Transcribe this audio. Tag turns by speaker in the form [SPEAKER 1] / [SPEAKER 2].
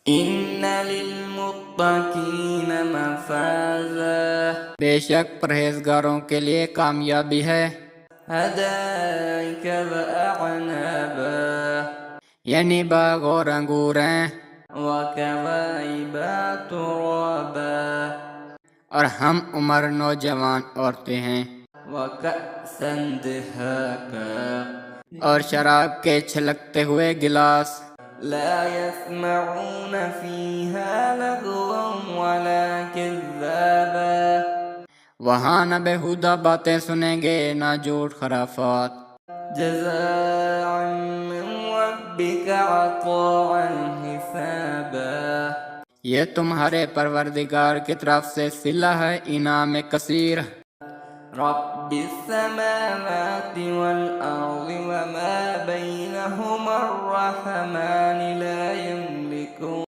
[SPEAKER 1] إن للمتقين مفازا
[SPEAKER 2] بے شک پرہیزگاروں کے لیے کامیابی ہے،
[SPEAKER 1] حدائق وأعنابا
[SPEAKER 2] یعنی باغ اور انگور ہیں،
[SPEAKER 1] وكواعب ترابا
[SPEAKER 2] اور ہم عمر نوجوان عورتیں ہیں،
[SPEAKER 1] وكأسا دهاقا
[SPEAKER 2] اور شراب کے چھلکتے ہوئے گلاس،
[SPEAKER 1] لا يسمعون فيها لغوا ولا كذابا
[SPEAKER 2] وہاں نہ بےہودہ باتیں سنیں گے نہ جھوٹ خرافات،
[SPEAKER 1] جزاء من ربك عطاء حسابا
[SPEAKER 2] یہ تمہارے پروردگار کی طرف سے صلہ ہے، انعام کثیر۔
[SPEAKER 1] رب السماوات والأرض وما بينهما الرحمن لا يملكون